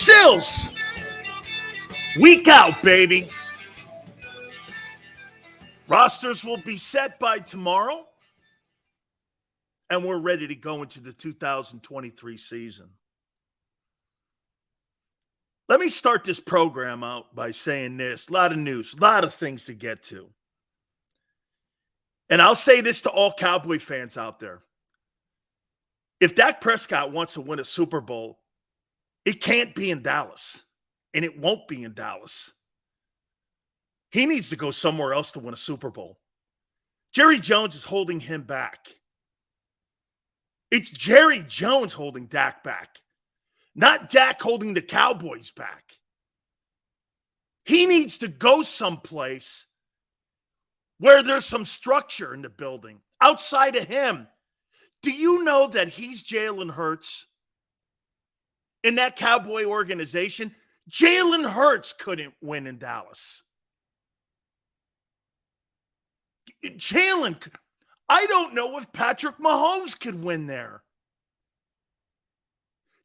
Sills, week out, baby. Rosters will be set by tomorrow, and we're ready to go into the 2023 season. Let me start this program out by saying this. A lot of news, a lot of things to get to. And I'll say this to all Cowboy fans out there. If Dak Prescott wants to win a Super Bowl, it can't be in Dallas, and it won't be in Dallas. He needs to go somewhere else to win a Super Bowl. Jerry Jones is holding him back. It's Jerry Jones holding Dak back, not Dak holding the Cowboys back. He needs to go someplace where there's some structure in the building. Outside of him, do you know that he's Jalen Hurts in that Cowboy organization? Jalen Hurts couldn't win in Dallas. I don't know if Patrick Mahomes could win there.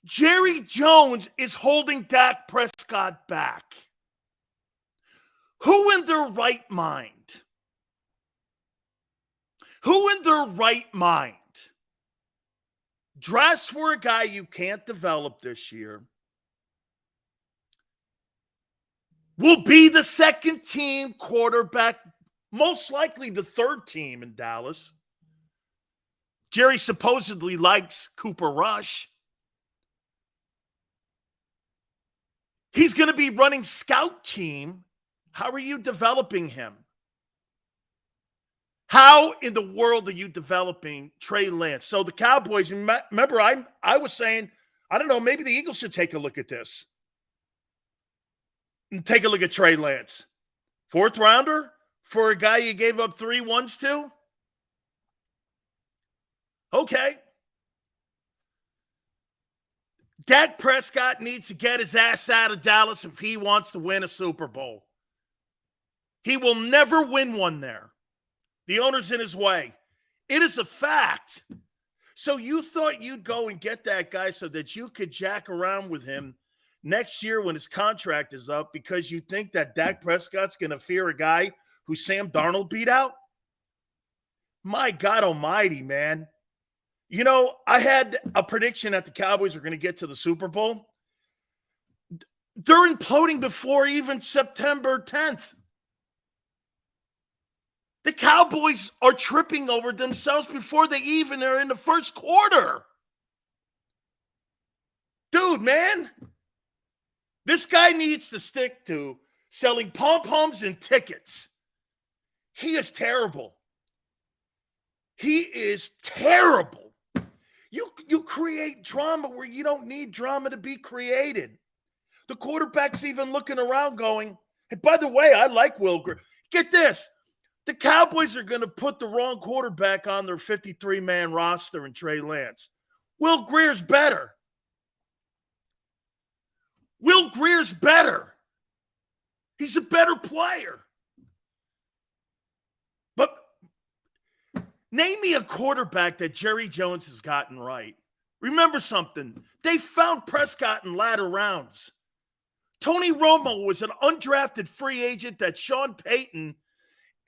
Jerry Jones is holding Dak Prescott back. Who in their right mind? Who in their right mind drafts for a guy you can't develop this year, will be the second team quarterback, most likely the third team in Dallas? Jerry supposedly likes Cooper Rush. He's going to be running scout team. How are you developing him? How in the world are you developing Trey Lance? So the Cowboys, remember I was saying, I don't know, maybe the Eagles should take a look at this. And take a look at Trey Lance. Fourth rounder for a guy you gave up 3 ones to? Okay. Dak Prescott needs to get his ass out of Dallas if he wants to win a Super Bowl. He will never win one there. The owner's in his way. It is a fact. So you thought you'd go and get that guy so that you could jack around with him next year when his contract is up because you think that Dak Prescott's going to fear a guy who Sam Darnold beat out? My God almighty, man. You know, I had a prediction that the Cowboys were going to get to the Super Bowl. They're imploding before even September 10th. The Cowboys are tripping over themselves before they even are in the first quarter. Dude, man, this guy needs to stick to selling pom-poms and tickets. He is terrible. He is terrible. You create drama where you don't need drama to be created. The quarterback's even looking around going, hey, by the way, I like Will Greer. Get this. The Cowboys are going to put the wrong quarterback on their 53-man roster in Trey Lance. Will Greer's better. Will Greer's better. He's a better player. But name me a quarterback that Jerry Jones has gotten right. Remember something. They found Prescott in latter rounds. Tony Romo was an undrafted free agent that Sean Payton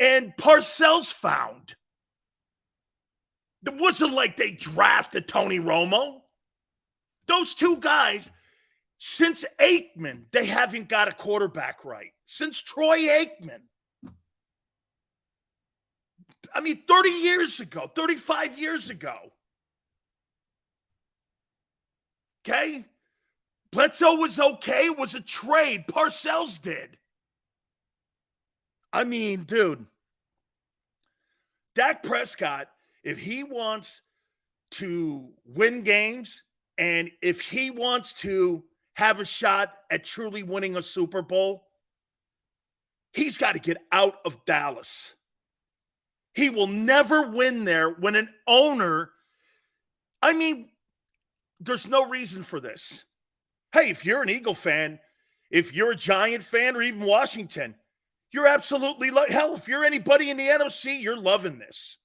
and Parcells found. It wasn't like they drafted Tony Romo. Those two guys, since Aikman, they haven't got a quarterback right. Since Troy Aikman. I mean, 30 years ago, 35 years ago. Okay? Bledsoe was okay. It was a trade. Parcells did. I mean, dude, Dak Prescott, if he wants to win games and if he wants to have a shot at truly winning a Super Bowl, he's got to get out of Dallas. He will never win there when an owner, I mean, there's no reason for this. Hey, if you're an Eagle fan, if you're a Giant fan or even Washington, you're absolutely, hell, if you're anybody in the NFC, you're loving this.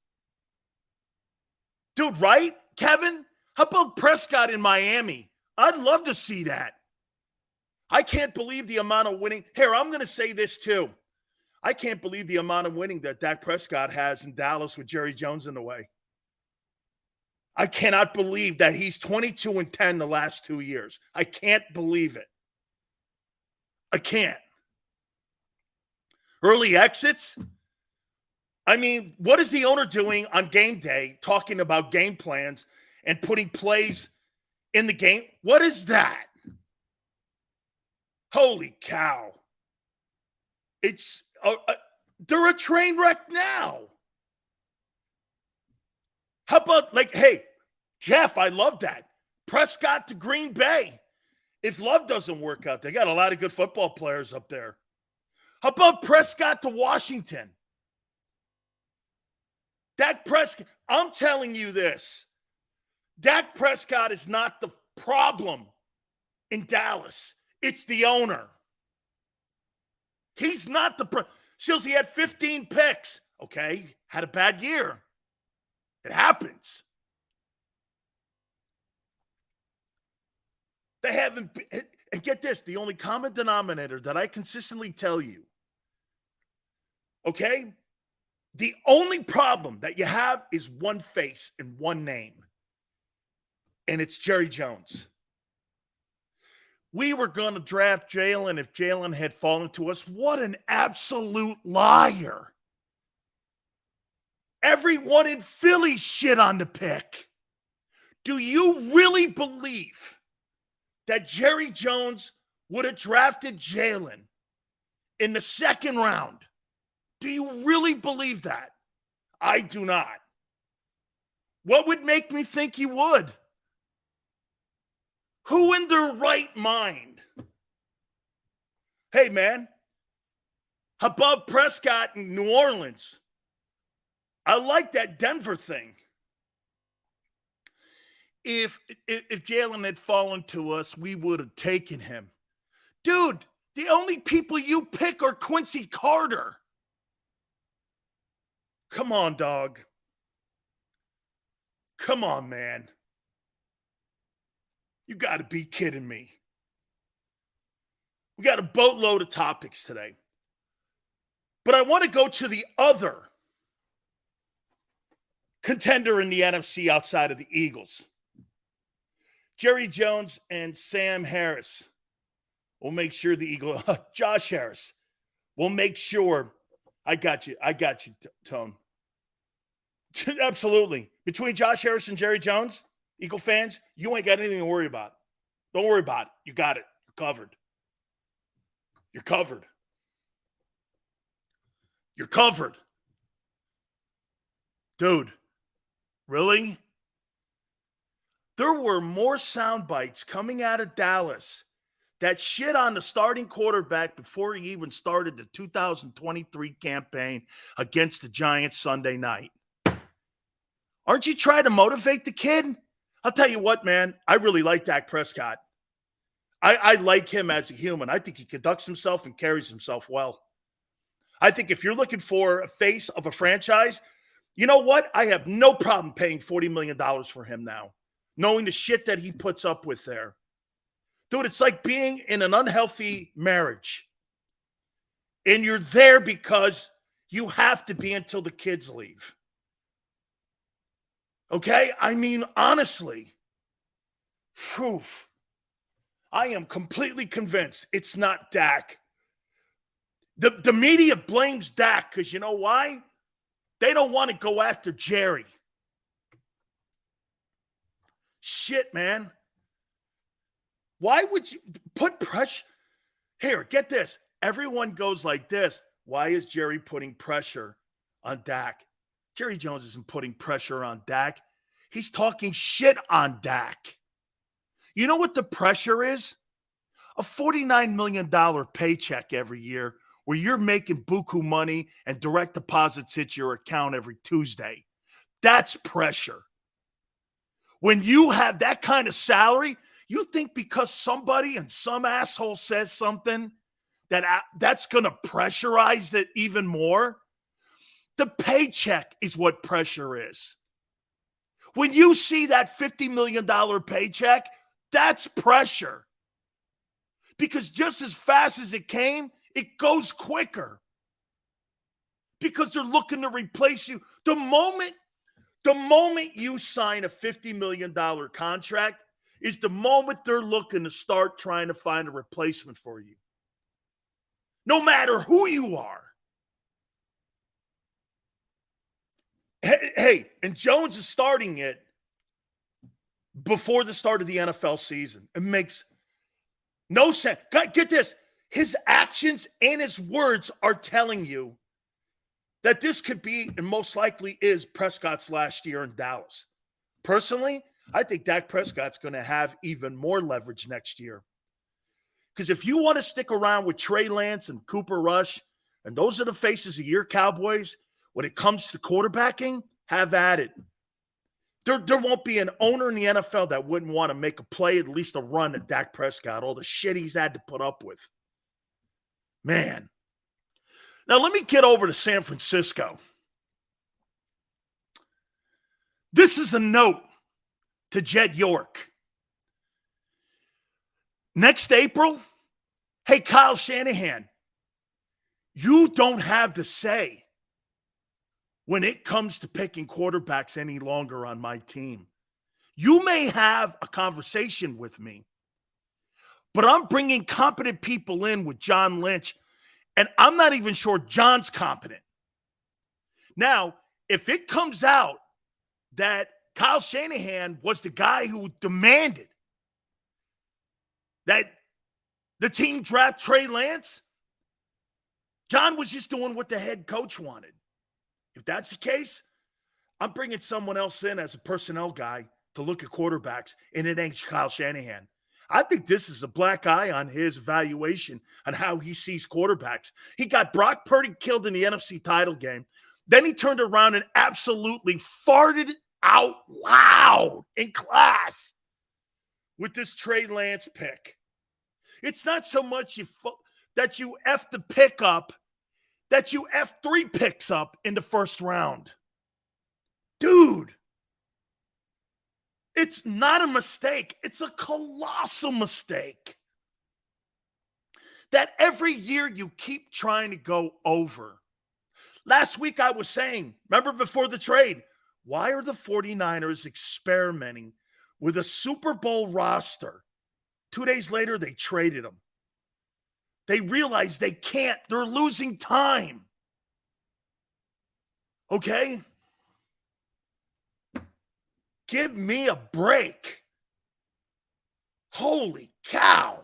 Dude, right, Kevin? How about Prescott in Miami? I'd love to see that. I can't believe the amount of winning. Here, I'm going to say this too. I can't believe the amount of winning that Dak Prescott has in Dallas with Jerry Jones in the way. I cannot believe that he's 22-10 the last 2 years. I can't believe it. I can't. Early exits? I mean, what is the owner doing on game day talking about game plans and putting plays in the game? What is that? Holy cow. They're a train wreck now. How about, hey, Jeff, I love that. Prescott to Green Bay. If Love doesn't work out, they got a lot of good football players up there. How about Prescott to Washington? Dak Prescott, I'm telling you this. Dak Prescott is not the problem in Dallas. It's the owner. He's not the Sills, he had 15 picks. Okay, had a bad year. It happens. They haven't, and get this, the only common denominator that I consistently tell you, okay, the only problem that you have is one face and one name, and it's Jerry Jones. We were going to draft Jalen if Jalen had fallen to us. What an absolute liar. Everyone in Philly shit on the pick. Do you really believe that Jerry Jones would have drafted Jalen in the second round? Do you really believe that? I do not. What would make me think he would? Who in their right mind? Hey, man, how about Prescott in New Orleans? I like that Denver thing. If Jalen had fallen to us, we would have taken him. Dude, the only people you pick are Quincy Carter. Come on, dog. Come on, man. You got to be kidding me. We got a boatload of topics today. But I want to go to the other contender in the NFC outside of the Eagles. Jerry Jones and Sam Harris will make sure the Eagle, Josh Harris will make sure. I got you, Tone. Absolutely. Between Josh Harris and Jerry Jones, Eagle fans, you ain't got anything to worry about. Don't worry about it. You got it. You're covered. You're covered. You're covered. Dude, really? There were more sound bites coming out of Dallas that shit on the starting quarterback before he even started the 2023 campaign against the Giants Sunday night. Aren't you trying to motivate the kid? I'll tell you what, man, I really like Dak Prescott. I like him as a human. I think he conducts himself and carries himself well. I think if you're looking for a face of a franchise, you know what? I have no problem paying $40 million for him now, knowing the shit that he puts up with there. Dude, it's like being in an unhealthy marriage. And you're there because you have to be until the kids leave. Okay? I mean, honestly, I am completely convinced it's not Dak. The media blames Dak because you know why? They don't want to go after Jerry. Shit, man. Why would you put pressure? Here, get this. Everyone goes like this. Why is Jerry putting pressure on Dak? Jerry Jones isn't putting pressure on Dak. He's talking shit on Dak. You know what the pressure is? A $49 million paycheck every year where you're making buku money and direct deposits hit your account every Tuesday. That's pressure. When you have that kind of salary, you think because somebody and some asshole says something that's going to pressurize it even more? The paycheck is what pressure is. When you see that $50 million paycheck, that's pressure. Because just as fast as it came, it goes quicker. Because they're looking to replace you. The moment you sign a $50 million contract is the moment they're looking to start trying to find a replacement for you. No matter who you are. Hey, and Jones is starting it before the start of the NFL season. It makes no sense. Get this. His actions and his words are telling you that this could be, and most likely is, Prescott's last year in Dallas. Personally, I think Dak Prescott's going to have even more leverage next year. Because if you want to stick around with Trey Lance and Cooper Rush, and those are the faces of your Cowboys, when it comes to quarterbacking, have at it. There won't be an owner in the NFL that wouldn't want to make a play, at least a run at Dak Prescott, all the shit he's had to put up with. Man. Now, let me get over to San Francisco. This is a note to Jed York. Next April, hey, Kyle Shanahan, you don't have the say when it comes to picking quarterbacks any longer on my team. You may have a conversation with me, but I'm bringing competent people in with John Lynch, and I'm not even sure John's competent. Now, if it comes out that Kyle Shanahan was the guy who demanded that the team draft Trey Lance, John was just doing what the head coach wanted. If that's the case, I'm bringing someone else in as a personnel guy to look at quarterbacks, and it ain't Kyle Shanahan. I think this is a black eye on his evaluation on how he sees quarterbacks. He got Brock Purdy killed in the NFC title game. Then he turned around and absolutely farted out loud in class with this Trey Lance pick. It's not so much that you F the pick up, that you F 3 picks up in the first round. Dude, it's not a mistake. It's a colossal mistake that every year you keep trying to go over. Last week I was saying, remember before the trade, why are the 49ers experimenting with a Super Bowl roster? 2 days later, they traded him. They realize they can't. They're losing time. Okay? Give me a break. Holy cow.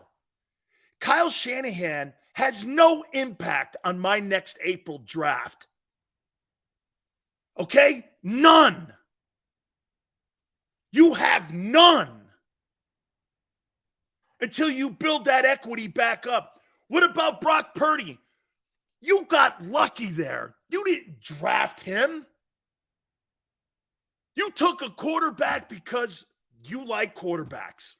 Kyle Shanahan has no impact on my next April draft. Okay? None. You have none. Until you build that equity back up. What about Brock Purdy? You got lucky there. You didn't draft him. You took a quarterback because you like quarterbacks.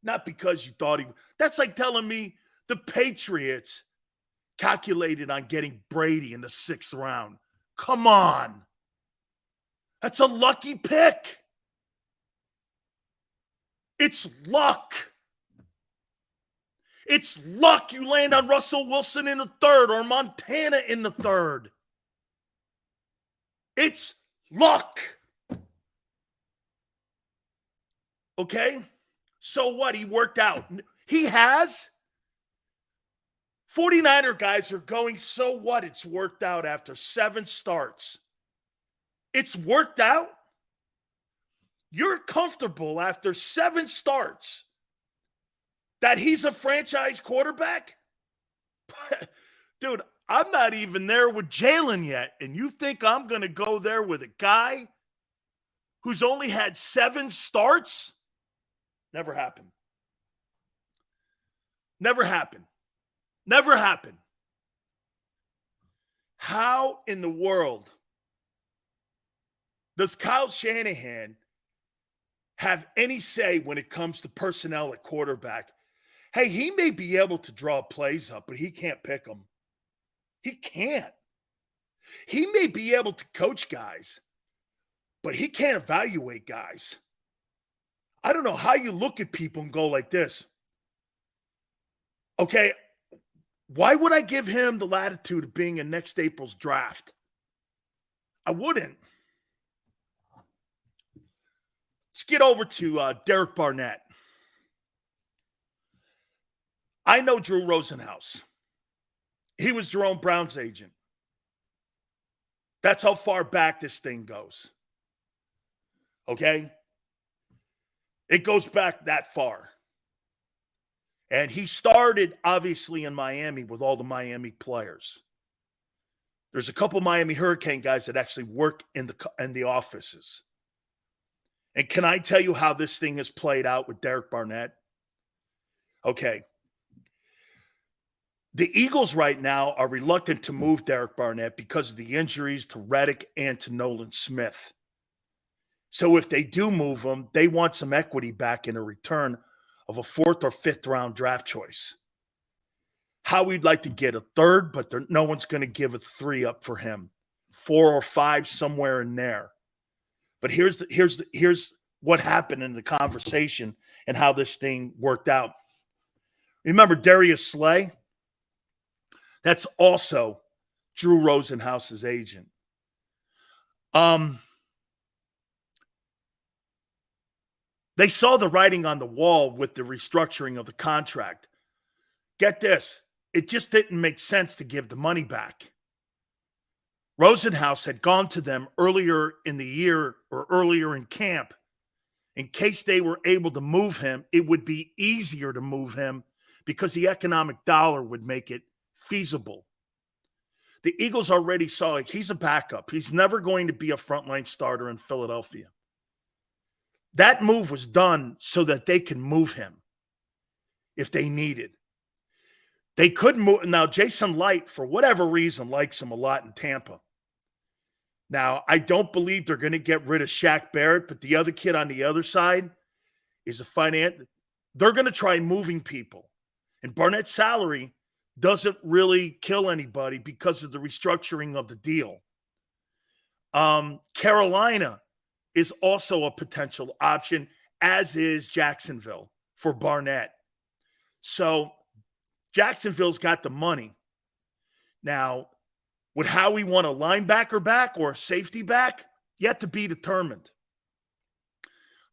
Not because you thought he... That's like telling me the Patriots calculated on getting Brady in the 6th round. Come on. That's a lucky pick. It's luck. It's luck you land on Russell Wilson in the 3rd or Montana in the 3rd. It's luck. Okay? So what? He worked out. He has. 49er guys are going, so what? It's worked out after 7 starts. It's worked out. You're comfortable after 7 starts that he's a franchise quarterback? Dude, I'm not even there with Jalen yet. And you think I'm going to go there with a guy who's only had 7 starts? Never happened. Never happened. Never happened. How in the world does Kyle Shanahan have any say when it comes to personnel at quarterback? Hey, he may be able to draw plays up, but he can't pick them. He can't. He may be able to coach guys, but he can't evaluate guys. I don't know how you look at people and go like this. Okay, why would I give him the latitude of being in next April's draft? I wouldn't. Let's get over to Derek Barnett. I know Drew Rosenhaus. He was Jerome Brown's agent. That's how far back this thing goes. Okay? It goes back that far. And he started, obviously, in Miami with all the Miami players. There's a couple Miami Hurricane guys that actually work in the offices. And can I tell you how this thing has played out with Derek Barnett? Okay. The Eagles right now are reluctant to move Derek Barnett because of the injuries to Reddick and to Nolan Smith. So if they do move him, they want some equity back in a return of a 4th or 5th round draft choice. Howie'd like to get a 3rd, but no one's going to give a 3 up for him. 4 or 5, somewhere in there. But here's what happened in the conversation and how this thing worked out. Remember Darius Slay? That's also Drew Rosenhaus's agent. They saw the writing on the wall with the restructuring of the contract. Get this. It just didn't make sense to give the money back. Rosenhaus had gone to them earlier in the year or earlier in camp. In case they were able to move him, it would be easier to move him because the economic dollar would make it feasible. The Eagles already saw it. He's a backup. He's never going to be a frontline starter in Philadelphia. That move was done so that they can move him if they needed. They could move. Now, Jason Light, for whatever reason, likes him a lot in Tampa. Now, I don't believe they're going to get rid of Shaq Barrett, but the other kid on the other side is a finance. They're going to try moving people. And Barnett's salary doesn't really kill anybody because of the restructuring of the deal. Carolina is also a potential option, as is Jacksonville for Barnett. So Jacksonville's got the money. Now, would Howie want a linebacker back or a safety back? Yet to be determined.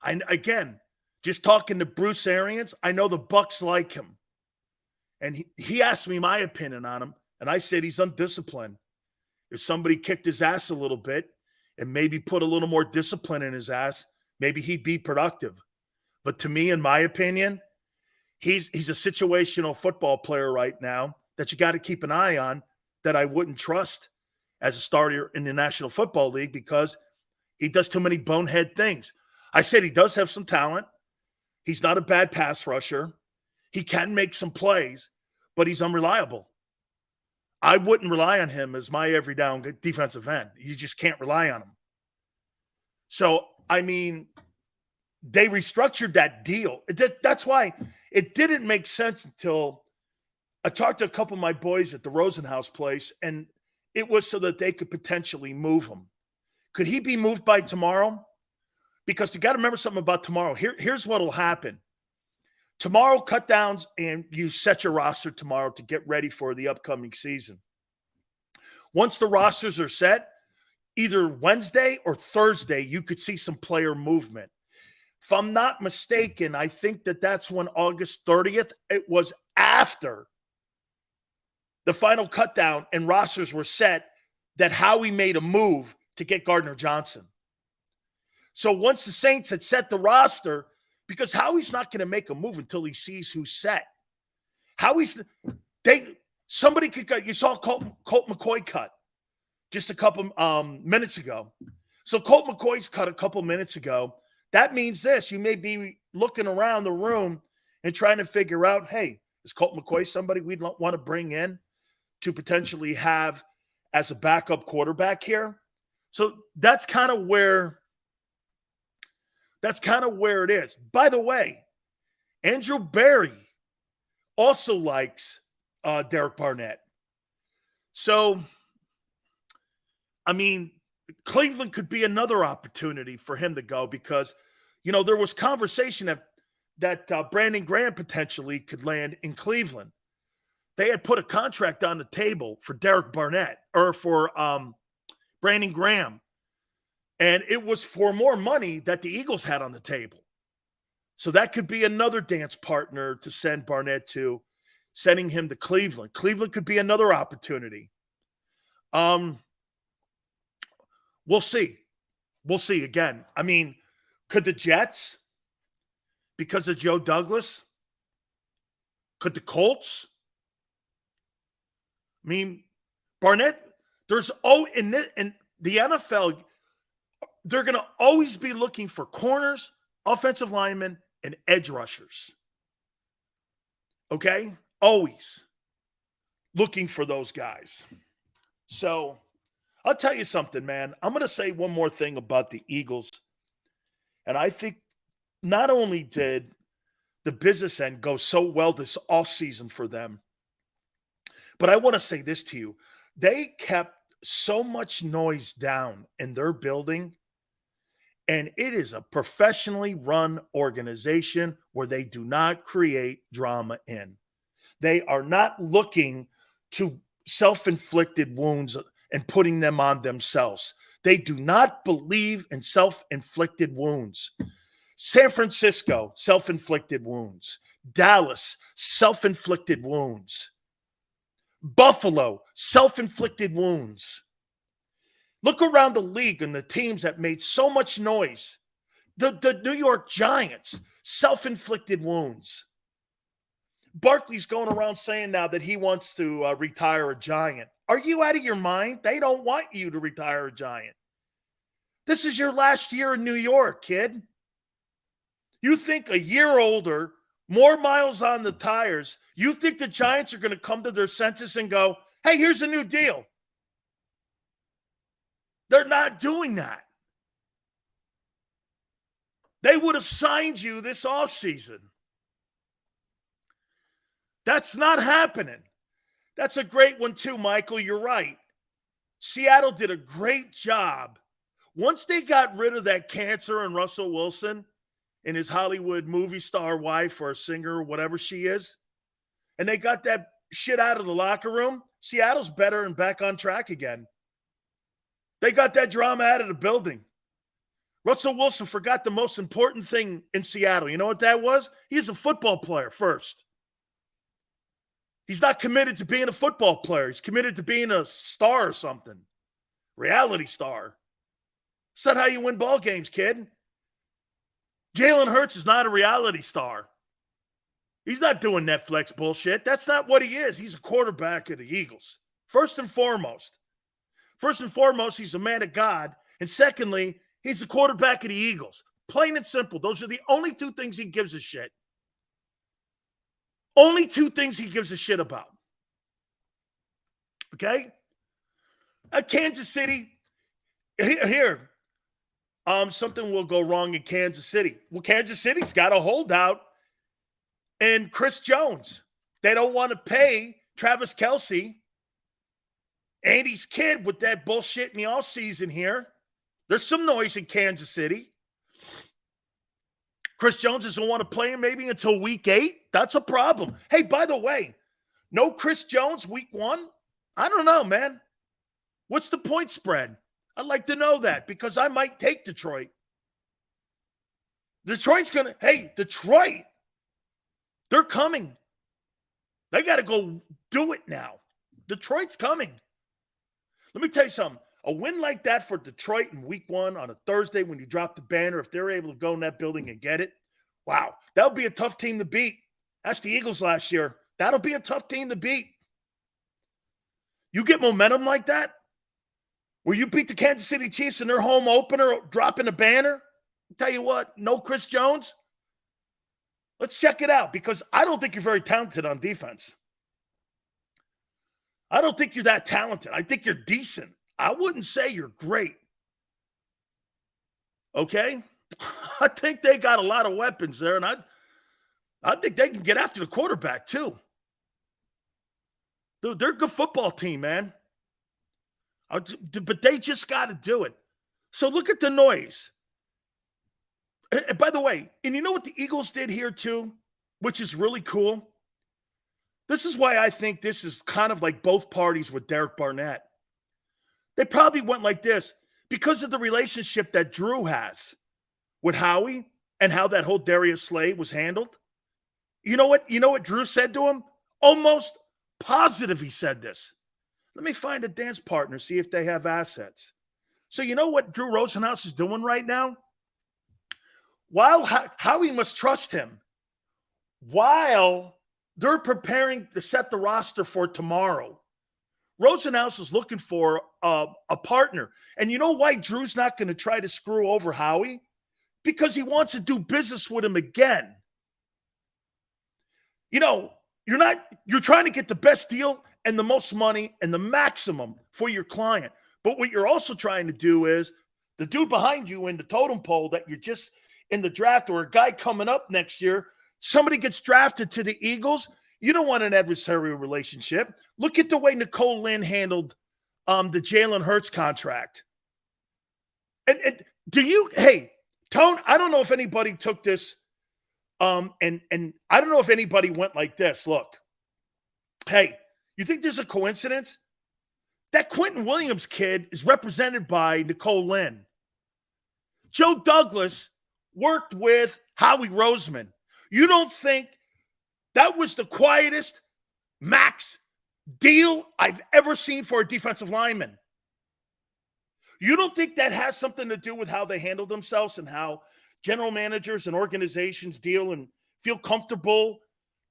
Again, just talking to Bruce Arians, I know the Bucks like him. And he asked me my opinion on him, and I said he's undisciplined. If somebody kicked his ass a little bit and maybe put a little more discipline in his ass, maybe he'd be productive. But to me, in my opinion, he's a situational football player right now that you got to keep an eye on, that I wouldn't trust as a starter in the National Football League because he does too many bonehead things. I said he does have some talent. He's not a bad pass rusher. He can make some plays, but he's unreliable. I wouldn't rely on him as my every down defensive end. You just can't rely on him. So, I mean, they restructured that deal. That's why it didn't make sense until I talked to a couple of my boys at the Rosenhaus place, and it was so that they could potentially move him. Could he be moved by tomorrow? Because you got to remember something about tomorrow. Here's what will happen. Tomorrow, cut downs, and you set your roster tomorrow to get ready for the upcoming season. Once the rosters are set, either Wednesday or Thursday, you could see some player movement. If I'm not mistaken, I think that's when August 30th, it was after the final cut down and rosters were set, that Howie made a move to get Gardner Johnson. So once the Saints had set the roster, because Howie's not going to make a move until he sees who's set. Somebody could cut. You saw Colt McCoy cut just a couple minutes ago. So Colt McCoy's cut a couple minutes ago. That means this. You may be looking around the room and trying to figure out, hey, is Colt McCoy somebody we'd want to bring in to potentially have as a backup quarterback here? So that's kind of where it is. By the way, Andrew Berry also likes Derek Barnett. So, I mean, Cleveland could be another opportunity for him to go because, there was conversation that Brandon Graham potentially could land in Cleveland. they had put a contract on the table for Derek Barnett or for Brandon Graham. And it was for more money that the Eagles had on the table. So that could be another dance partner to send Barnett to, sending him to Cleveland. Cleveland could be another opportunity. We'll see. We'll see again. I mean, could the Jets, because of Joe Douglas? Could the Colts? I mean, Barnett, there's in the NFL, they're going to always be looking for corners, offensive linemen, and edge rushers. Okay? Always looking for those guys. So I'll tell you something, man. I'm going to say one more thing about the Eagles. And I think not only did the business end go so well this offseason for them, but I want to say this to you. They kept so much noise down in their building, and it is a professionally run organization where they do not create drama in. They are not looking to self-inflicted wounds and putting them on themselves. They do not believe in self-inflicted wounds. San Francisco, self-inflicted wounds. Dallas, self-inflicted wounds. Buffalo, self-inflicted wounds. Look around the league and the teams that made so much noise. The New York Giants, self-inflicted wounds. Barkley's going around saying now that he wants to retire a Giant. Are you out of your mind? They don't want you to retire a Giant. This is your last year in New York, kid. You think a year older, more miles on the tires, you think the Giants are going to come to their senses and go, hey, here's a new deal. They're not doing that. They would have signed you this offseason. That's not happening. That's a great one too, Michael. You're right. Seattle did a great job. Once they got rid of that cancer in Russell Wilson and his Hollywood movie star wife or singer or whatever she is, and they got that shit out of the locker room, Seattle's better and back on track again. They got that drama out of the building. Russell Wilson forgot the most important thing in Seattle. You know what that was? He's a football player first. He's not committed to being a football player. He's committed to being a star or something. Reality star. That's not how you win ball games, kid. Jalen Hurts is not a reality star. He's not doing Netflix bullshit. That's not what he is. He's a quarterback of the Eagles. First and foremost. First and foremost, he's a man of God. And secondly, he's the quarterback of the Eagles. Plain and simple. Those are the only two things he gives a shit. Only two things he gives a shit about. Okay? At Kansas City, here, something will go wrong in Kansas City. Well, Kansas City's got a holdout in Chris Jones. They don't want to pay Travis Kelce, Andy's kid, with that bullshit in the offseason here. There's some noise in Kansas City. Chris Jones doesn't want to play him maybe until week 8. That's a problem. Hey, by the way, no Chris Jones week 1? I don't know, man. What's the point spread? I'd like to know that because I might take Detroit. Detroit's going to, hey, Detroit, they're coming. They got to go do it now. Detroit's coming. Let me tell you something. A win like that for Detroit in week 1 on a Thursday when you drop the banner, if they're able to go in that building and get it, wow, that'll be a tough team to beat. That's the Eagles last year. That'll be a tough team to beat. You get momentum like that, where you beat the Kansas City Chiefs in their home opener, dropping a banner, I'll tell you what, no Chris Jones. Let's check it out because I don't think you're very talented on defense. I don't think you're that talented. I think you're decent. I wouldn't say you're great. Okay? I think they got a lot of weapons there, and I think they can get after the quarterback too. Dude, they're a good football team, man. But they just got to do it. So look at the noise. And by the way, and you know what the Eagles did here too, which is really cool? This is why I think this is kind of like both parties with Derek Barnett. They probably went like this because of the relationship that Drew has with Howie and how that whole Darius Slay was handled. You know what Drew said to him? Almost positive he said this. Let me find a dance partner, see if they have assets. So you know what Drew Rosenhaus is doing right now? While Howie must trust him, while they're preparing to set the roster for tomorrow, Rosenhaus is looking for a partner. And you know why Drew's not going to try to screw over Howie? Because he wants to do business with him again. You know, you're trying to get the best deal and the most money and the maximum for your client. But what you're also trying to do is the dude behind you in the totem pole that you're just in the draft, or a guy coming up next year, somebody gets drafted to the Eagles. You don't want an adversarial relationship. Look at the way Nicole Lynn handled the Jalen Hurts contract. And hey, Tone, I don't know if anybody took this, and I don't know if anybody went like this. Look, hey, you think there's a coincidence? That Quentin Williams kid is represented by Nicole Lynn. Joe Douglas worked with Howie Roseman. You don't think that was the quietest max deal I've ever seen for a defensive lineman? You don't think that has something to do with how they handle themselves and how general managers and organizations deal and feel comfortable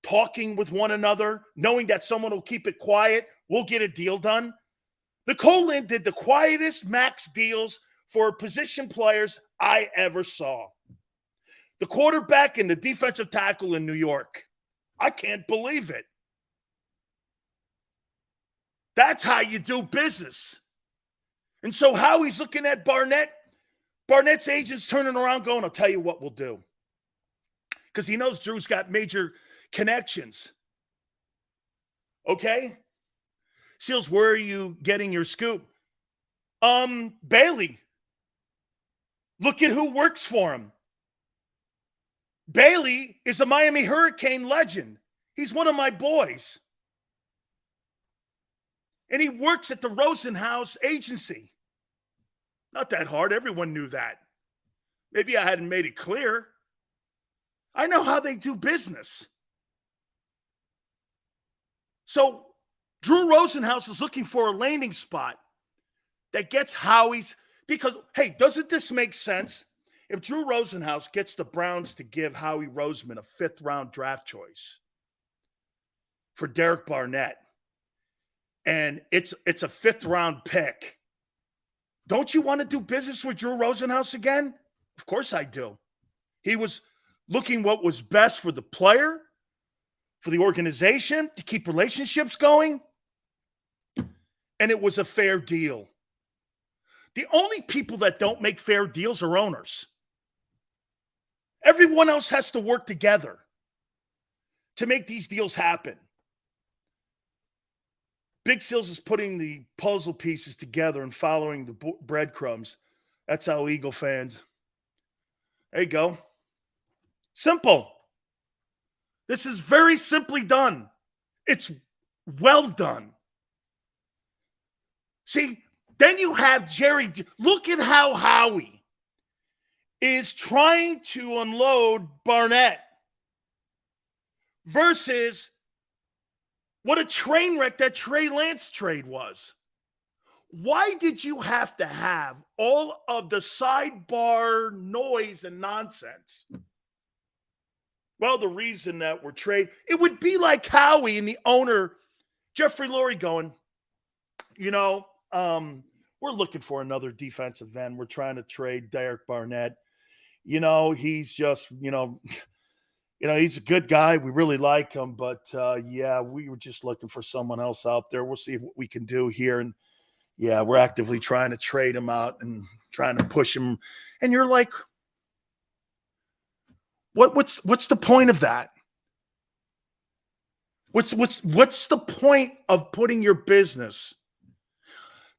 talking with one another, knowing that someone will keep it quiet, we'll get a deal done? Nicole Lynn did the quietest max deals for position players I ever saw. The quarterback and the defensive tackle in New York. I can't believe it. That's how you do business. And so Howie's looking at Barnett. Barnett's agent's turning around going, I'll tell you what we'll do. Because he knows Drew's got major connections. Okay? Seals, where are you getting your scoop? Bailey. Look at who works for him. Bailey is a Miami Hurricane legend. He's one of my boys. And he works at the Rosenhaus agency. Not that hard. Everyone knew that. Maybe I hadn't made it clear. I know how they do business. So Drew Rosenhaus is looking for a landing spot that gets Howie's, because, hey, doesn't this make sense? If Drew Rosenhaus gets the Browns to give Howie Roseman a fifth-round draft choice for Derek Barnett, and it's a fifth-round pick, don't you want to do business with Drew Rosenhaus again? Of course I do. He was looking what was best for the player, for the organization, to keep relationships going, and it was a fair deal. The only people that don't make fair deals are owners. Everyone else has to work together to make these deals happen. Big Seals is putting the puzzle pieces together and following the breadcrumbs. That's how Eagle fans. There you go. Simple. This is very simply done. It's well done. See, then you have Jerry. Look at how Howie is trying to unload Barnett versus what a train wreck that Trey Lance trade was. Why did you have to have all of the sidebar noise and nonsense? Well, the reason that we're it would be like Howie and the owner, Jeffrey Lurie, going, we're looking for another defensive end. We're trying to trade Derek Barnett. He's just, he's a good guy. We really like him, but we were just looking for someone else out there. We'll see what we can do here. And yeah, we're actively trying to trade him out and trying to push him. And you're like, what's the point of that? What's the point of putting your business?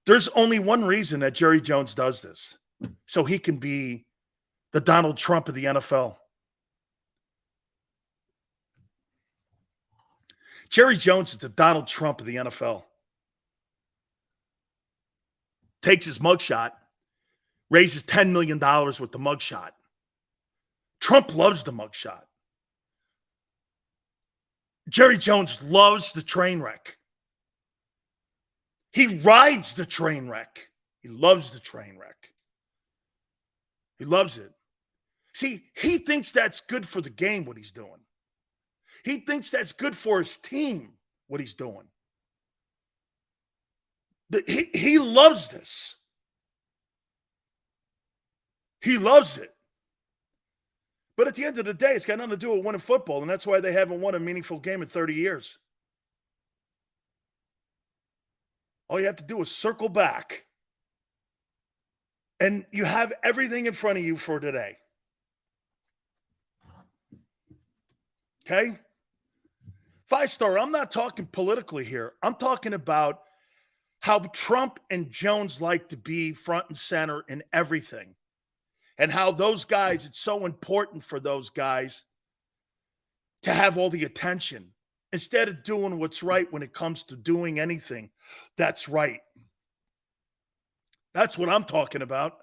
There's only one reason that Jerry Jones does this, so he can be the Donald Trump of the NFL. Jerry Jones is the Donald Trump of the NFL. Takes his mugshot, raises $10 million with the mugshot. Trump loves the mugshot. Jerry Jones loves the train wreck. He rides the train wreck. He loves the train wreck. He loves it. See, he thinks that's good for the game, what he's doing. He thinks that's good for his team, what he's doing. He loves this. He loves it. But at the end of the day, it's got nothing to do with winning football, and that's why they haven't won a meaningful game in 30 years. All you have to do is circle back, and you have everything in front of you for today. Okay? 5-star, I'm not talking politically here. I'm talking about how Trump and Jones like to be front and center in everything. And how those guys, it's so important for those guys to have all the attention instead of doing what's right when it comes to doing anything that's right. That's what I'm talking about.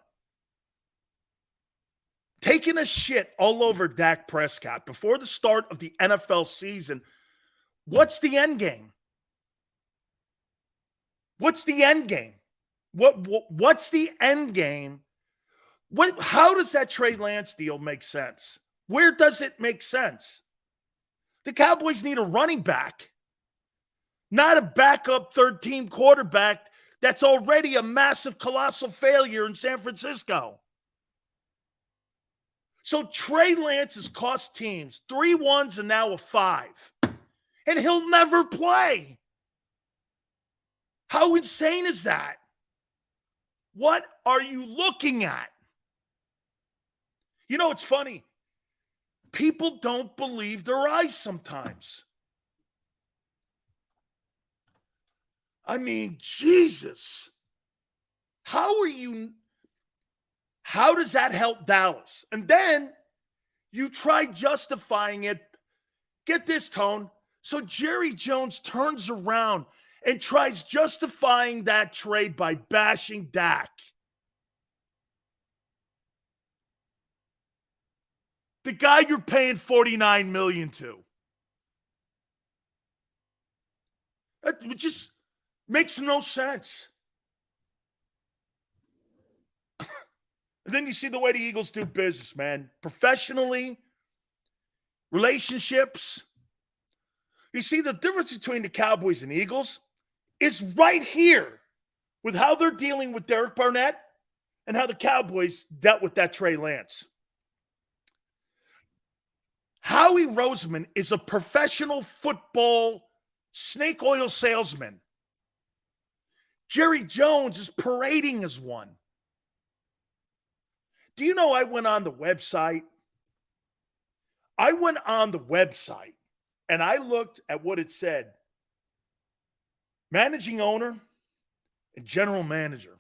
Taking a shit all over Dak Prescott before the start of the NFL season. What's the end game? What's the end game? What's the end game? How does that Trey Lance deal make sense? Where does it make sense? The Cowboys need a running back, not a backup third-team quarterback that's already a massive, colossal failure in San Francisco. So Trey Lance has cost teams 3 wins and now a 5. And he'll never play. How insane is that? What are you looking at? You know, it's funny. People don't believe their eyes sometimes. I mean, Jesus. How does that help Dallas? And then you try justifying it. Get this, Tone. So Jerry Jones turns around and tries justifying that trade by bashing Dak. The guy you're paying $49 million to. That just makes no sense. And then you see the way the Eagles do business, man. Professionally, relationships. You see the difference between the Cowboys and Eagles is right here with how they're dealing with Derek Barnett and how the Cowboys dealt with that Trey Lance. Howie Roseman is a professional football snake oil salesman. Jerry Jones is parading as one. Do you know I went on the website? I went on the website and I looked at what it said. Managing owner and general manager.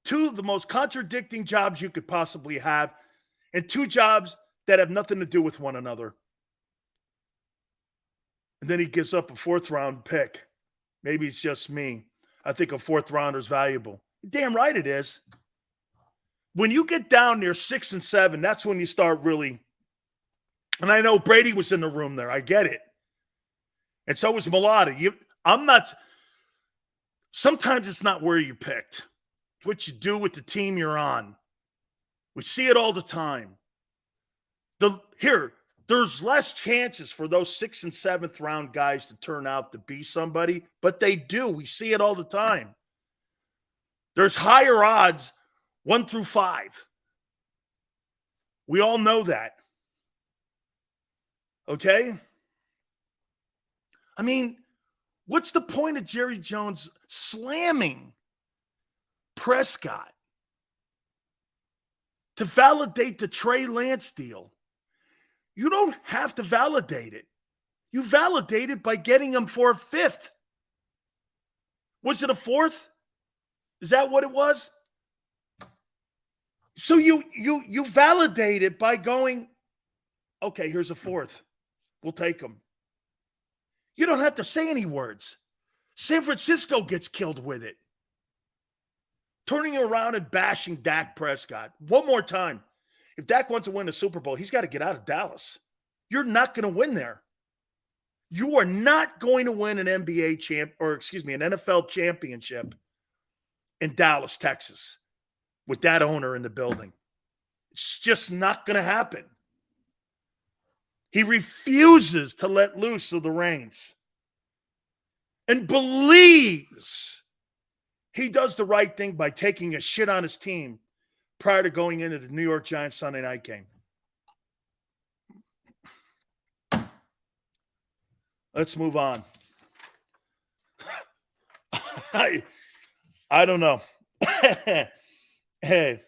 2 of the most contradicting jobs you could possibly have, and 2 jobs that have nothing to do with one another. And then he gives up a 4th-round pick. Maybe it's just me. I think a 4th rounder is valuable. Damn right it is. When you get down near 6 and 7, that's when you start really. And I know Brady was in the room there. I get it. And so was Mulata. Sometimes it's not where you picked. It's what you do with the team you're on. We see it all the time. There's less chances for those 6th and 7th round guys to turn out to be somebody, but they do. We see it all the time. There's higher odds 1 through 5. We all know that. Okay? I mean, what's the point of Jerry Jones slamming Prescott to validate the Trey Lance deal? You don't have to validate it. You validate it by getting him for a 5th. Was it a 4th? Is that what it was? So you validate it by going Okay, here's a fourth. We'll take them. You don't have to say any words. San Francisco gets killed with it. Turning around and bashing Dak Prescott. One more time. If Dak wants to win the Super Bowl, he's got to get out of Dallas. You're not going to win there. You are not going to win an an NFL championship in Dallas, Texas, with that owner in the building. It's just not going to happen. He refuses to let loose of the reins and believes he does the right thing by taking a shit on his team prior to going into the New York Giants Sunday night game. Let's move on. I don't know. Hey,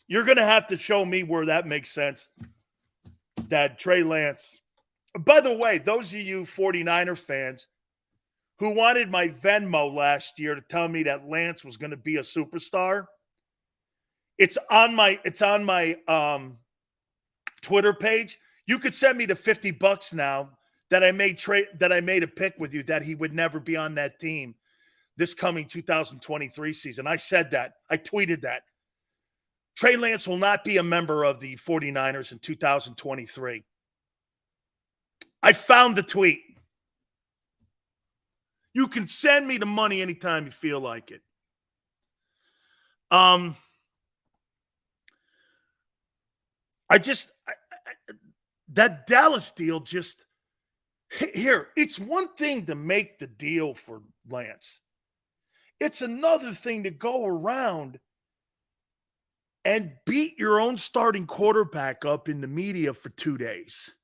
you're going to have to show me where that makes sense. That Trey Lance. By the way, those of you 49er fans who wanted my Venmo last year to tell me that Lance was going to be a superstar, it's on my Twitter page. You could send me the $50 now that I made a pick with you that he would never be on that team this coming 2023 season. I said that. I tweeted that. Trey Lance will not be a member of the 49ers in 2023. I found the tweet. You can send me the money anytime you feel like it. That Dallas deal just here. It's one thing to make the deal for Lance. It's another thing to go around and beat your own starting quarterback up in the media for 2 days.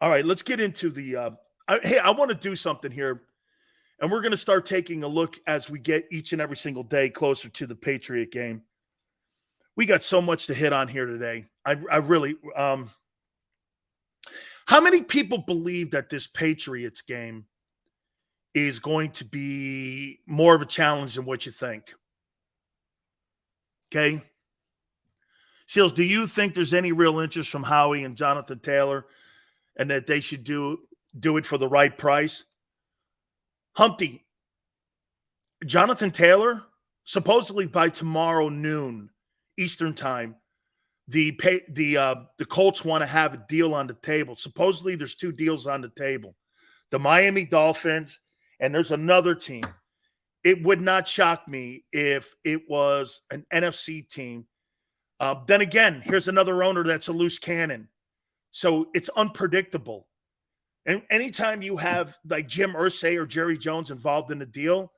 All right, let's get into the I want to do something here, and we're going to start taking a look as we get each and every single day closer to the Patriot game. We got so much to hit on here today. I really how many people believe that this Patriots game is going to be more of a challenge than what you think? Okay. Seals, do you think there's any real interest from Howie and Jonathan Taylor and that they should do it for the right price? Humpty, Jonathan Taylor, supposedly by tomorrow noon Eastern time, the Colts want to have a deal on the table. Supposedly there's 2 deals on the table. The Miami Dolphins, and there's another team. It would not shock me if it was an NFC team. Then again, here's another owner that's a loose cannon. So it's unpredictable. And anytime you have like Jim Irsay or Jerry Jones involved in the deal,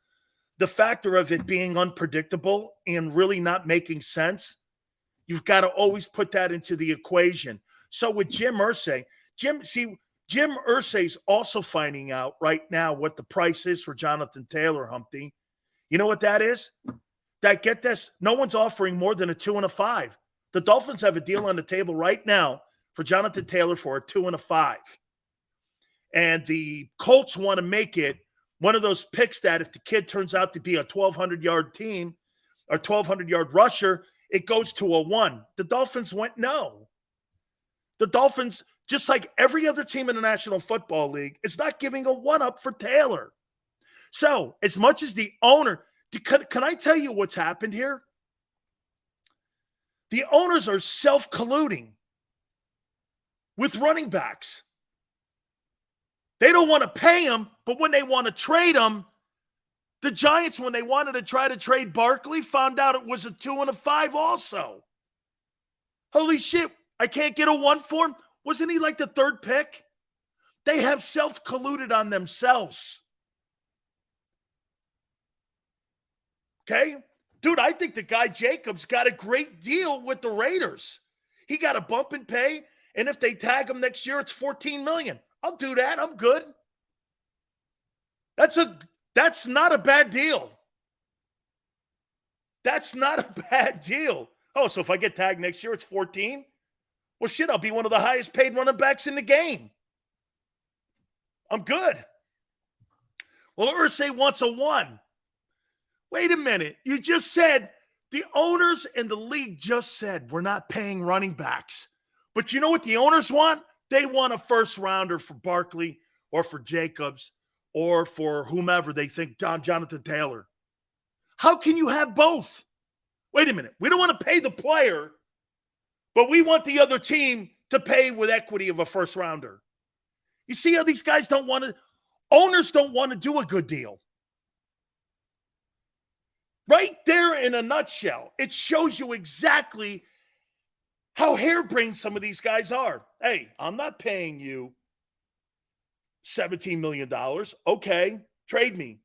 the factor of it being unpredictable and really not making sense, you've got to always put that into the equation. So with Jim Irsay, Jim Irsay's also finding out right now what the price is for Jonathan Taylor, Humpty. You know what that is? That, get this, no one's offering more than a 2 and a 5. The Dolphins have a deal on the table right now for Jonathan Taylor for a 2 and a 5. And the Colts want to make it one of those picks that if the kid turns out to be a 1,200-yard team or 1,200-yard rusher, it goes to a 1. The Dolphins went no. The Dolphins, just like every other team in the National Football League, is not giving a 1-up for Taylor. So as much as the owner, can I tell you what's happened here? The owners are self-colluding with running backs. They don't want to pay them, but when they want to trade them, the Giants, when they wanted to try to trade Barkley, found out it was a 2 and a 5 also. Holy shit, I can't get a 1 for him. Wasn't he like the 3rd pick? They have self-colluded on themselves. Okay? Dude, I think the guy Jacob's got a great deal with the Raiders. He got a bump in pay, and if they tag him next year, it's $14 million. I'll do that. I'm good. That's not a bad deal. That's not a bad deal. Oh, so if I get tagged next year, it's 14? Well, shit, I'll be one of the highest paid running backs in the game. I'm good. Well, Irsay wants a 1. Wait a minute. You just said the owners and the league just said we're not paying running backs. But you know what the owners want? They want a first rounder for Barkley or for Jacobs or for whomever they think, Jonathan Taylor. How can you have both? Wait a minute. We don't want to pay the player, but we want the other team to pay with equity of a first rounder. You see how these guys don't want to, owners don't want to do a good deal. Right there in a nutshell, it shows you exactly how harebrained some of these guys are. Hey, I'm not paying you $17 million. Okay, trade me.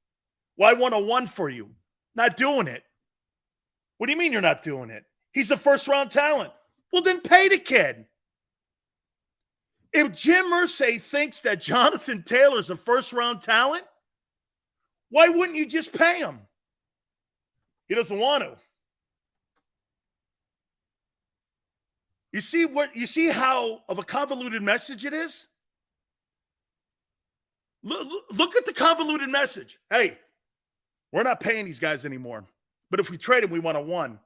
Well, I want a one for you. Not doing it. What do you mean you're not doing it? He's a first-round talent. Well, then pay the kid. If Jim Irsay thinks that Jonathan Taylor's a first-round talent, why wouldn't you just pay him? He doesn't want to. You see how of a convoluted message it is? Look at the convoluted message. Hey, we're not paying these guys anymore. But if we trade him, we want a one.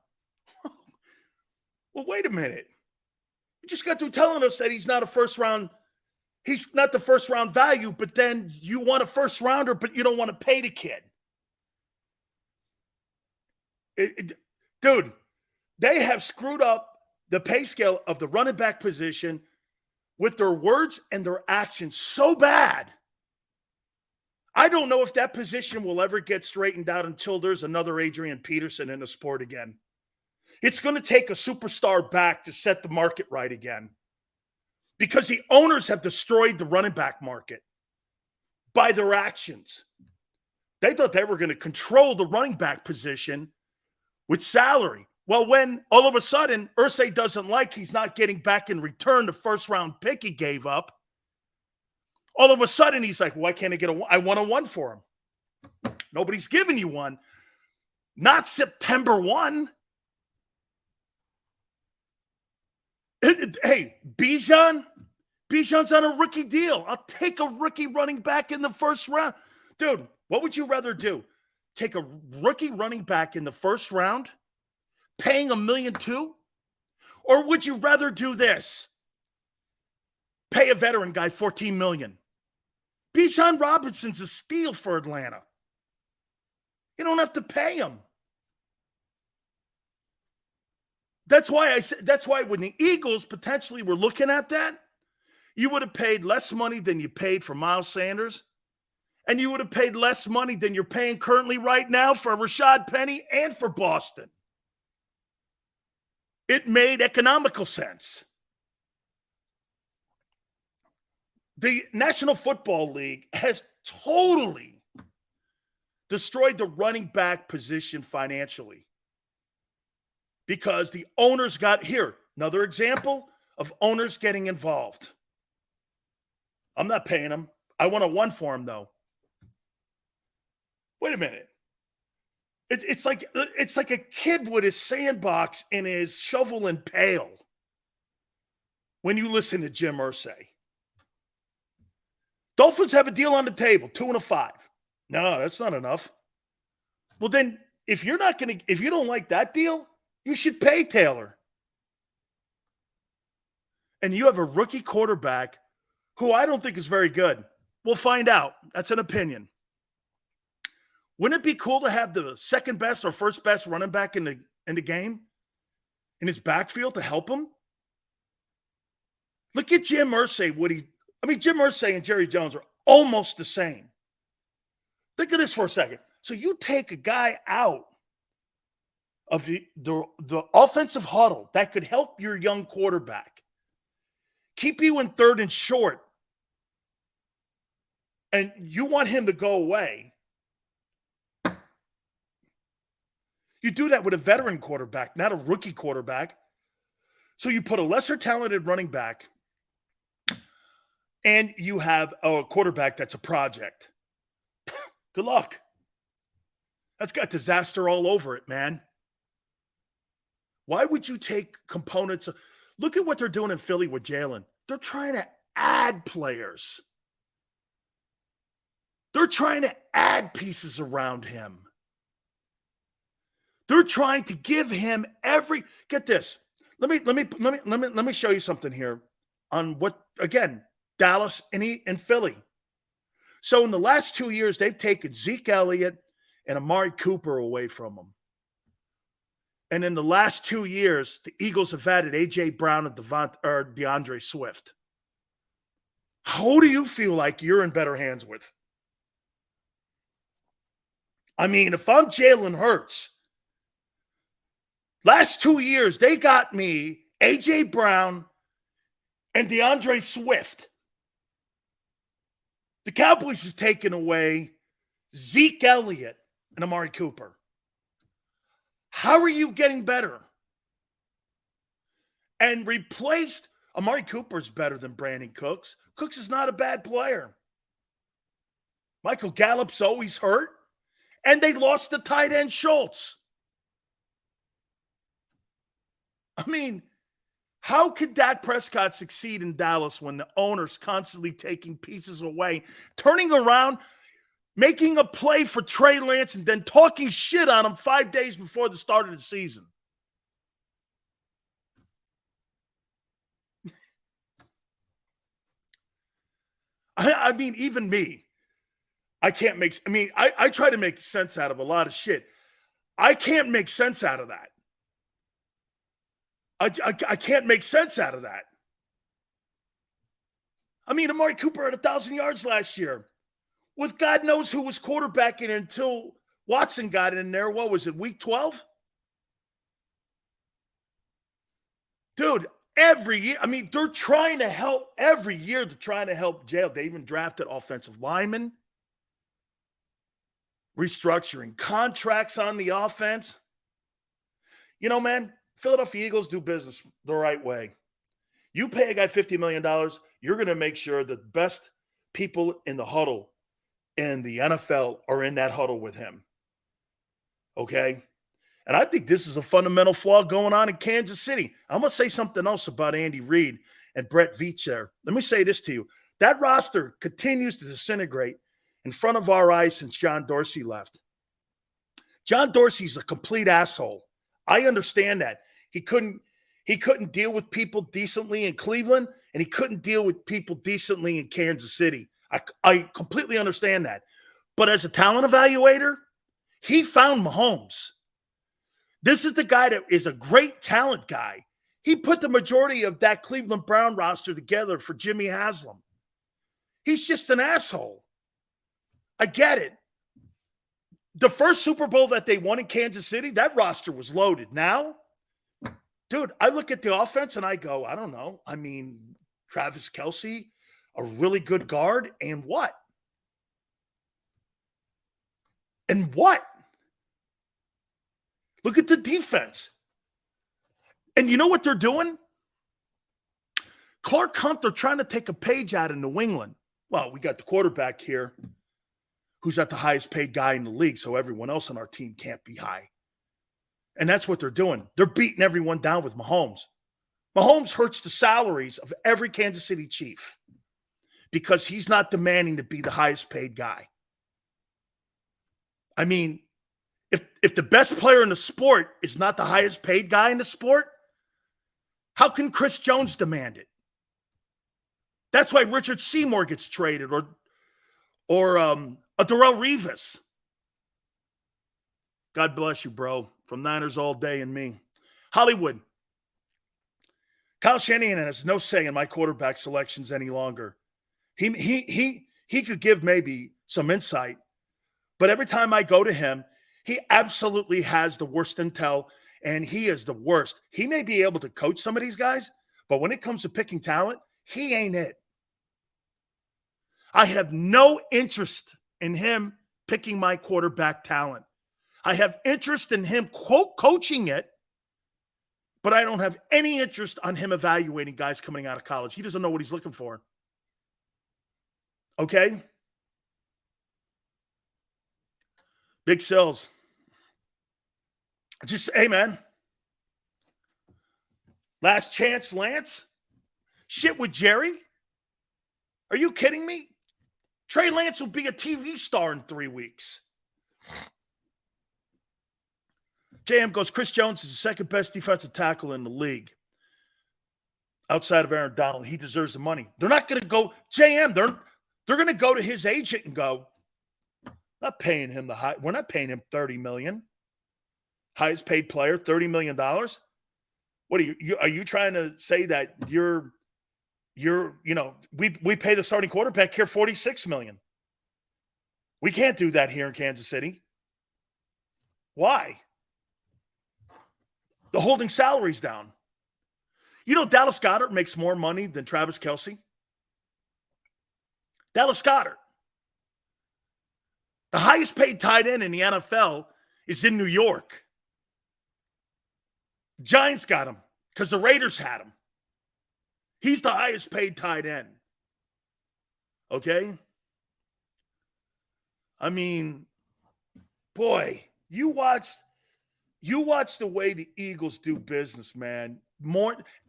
Well, wait a minute. You just got through telling us that he's not the first round value, but then you want a first rounder, but you don't want to pay the kid. Dude, they have screwed up the pay scale of the running back position with their words and their actions so bad. I don't know if that position will ever get straightened out until there's another Adrian Peterson in the sport again. It's going to take a superstar back to set the market right again, because the owners have destroyed the running back market by their actions. They thought they were going to control the running back position with salary. Well, when all of a sudden Irsay doesn't like he's not getting back in return the first-round pick he gave up, all of a sudden he's like, why can't I get I want a one for him. Nobody's giving you one. Not September 1. Hey, Bijan's on a rookie deal. I'll take a rookie running back in the first round. Dude, what would you rather do? Take a rookie running back in the first round, paying $1.2 million? Or would you rather do this? Pay a veteran guy $14 million. Bijan Robinson's a steal for Atlanta. You don't have to pay him. That's why when the Eagles potentially were looking at that, you would have paid less money than you paid for Miles Sanders, and you would have paid less money than you're paying currently right now for Rashad Penny and for Boston. It made economical sense. The National Football League has totally destroyed the running back position financially, because the owners got here. Another example of owners getting involved. I'm not paying him. I want a one for him, though. Wait a minute. It's like a kid with his sandbox and his shovel and pail when you listen to Jim Irsay. Dolphins have a deal on the table, 2 and a 5. No, that's not enough. Well, then if you don't like that deal, you should pay Taylor. And you have a rookie quarterback who I don't think is very good. We'll find out. That's an opinion. Wouldn't it be cool to have the second best or first best running back in the game in his backfield to help him? Look at Jim Irsay. Jim Irsay and Jerry Jones are almost the same. Think of this for a second. So you take a guy out of the offensive huddle that could help your young quarterback, keep you in third and short, and you want him to go away. You do that with a veteran quarterback, not a rookie quarterback. So you put a lesser talented running back, and you have a quarterback that's a project. Good luck. That's got disaster all over it, man. Why would you take components? Look at what they're doing in Philly with Jalen. They're trying to add players. They're trying to add pieces around him. They're trying to give him get this. Let me show you something here on what, again, Dallas and Philly. So in the last 2 years, they've taken Zeke Elliott and Amari Cooper away from him. And in the last 2 years, the Eagles have added A.J. Brown and DeAndre Swift. Who do you feel like you're in better hands with? I mean, if I'm Jalen Hurts, last 2 years, they got me A.J. Brown and DeAndre Swift. The Cowboys has taken away Zeke Elliott and Amari Cooper. How are you getting better? And replaced, Amari Cooper's better than Brandon Cooks. Cooks is not a bad player. Michael Gallup's always hurt. And they lost the tight end Schultz. I mean, how could Dak Prescott succeed in Dallas when the owner's constantly taking pieces away, turning around, making a play for Trey Lance, and then talking shit on him 5 days before the start of the season? I mean, even me, I can't make, I try to make sense out of a lot of shit. I can't make sense out of that. I can't make sense out of that. I mean, Amari Cooper had 1,000 yards last year with God knows who was quarterbacking until Watson got in there. What was it, week 12? Dude, every year, they're trying to help every year. They're trying to help jail. They even drafted offensive linemen, restructuring contracts on the offense. You know, man, Philadelphia Eagles do business the right way. You pay a guy $50 million, you're going to make sure the best people in the huddle in the NFL are in that huddle with him. Okay? And I think this is a fundamental flaw going on in Kansas City. I'm going to say something else about Andy Reid and Brett Veach there. Let me say this to you. That roster continues to disintegrate in front of our eyes since John Dorsey left. John Dorsey's a complete asshole. I understand that. He couldn't deal with people decently in Cleveland, and he couldn't deal with people decently in Kansas City. I completely understand that. But as a talent evaluator, he found Mahomes. This is the guy that is a great talent guy. He put the majority of that Cleveland Brown roster together for Jimmy Haslam. He's just an asshole. I get it. The first Super Bowl that they won in Kansas City, that roster was loaded. Now, dude, I look at the offense and I go, I don't know. Travis Kelce, a really good guard, and what? And what? Look at the defense. And you know what they're doing? Clark Hunt, they're trying to take a page out of New England. Well, we got the quarterback here who's not the highest paid guy in the league, so everyone else on our team can't be high. And that's what they're doing. They're beating everyone down with Mahomes. Mahomes hurts the salaries of every Kansas City Chief because he's not demanding to be the highest paid guy. If the best player in the sport is not the highest paid guy in the sport, how can Chris Jones demand it? That's why Richard Seymour gets traded or a Darrelle Revis. God bless you, bro. From Niners all day and me. Hollywood. Kyle Shanahan has no say in my quarterback selections any longer. He could give maybe some insight, but every time I go to him, he absolutely has the worst intel, and he is the worst. He may be able to coach some of these guys, but when it comes to picking talent, he ain't it. I have no interest in him picking my quarterback talent. I have interest in him coaching it, but I don't have any interest on him evaluating guys coming out of college. He doesn't know what he's looking for. Okay? Big Sills. Just, hey, man. Last chance, Lance? Shit with Jerry? Are you kidding me? Trey Lance will be a TV star in 3 weeks. JM goes, Chris Jones is the second best defensive tackle in the league. Outside of Aaron Donald, he deserves the money. They're not going to go, JM, they're going to go to his agent and go, not paying him we're not paying him $30 million. Highest paid player, $30 million. What are you trying to say that we pay the starting quarterback here $46 million. We can't do that here in Kansas City. Why? The holding salary's down. You know, Dallas Goedert makes more money than Travis Kelce. Dallas Goedert. The highest paid tight end in the NFL is in New York. Giants got him because the Raiders had him. He's the highest paid tight end. Okay? I mean, boy, you watch the way the Eagles do business, man.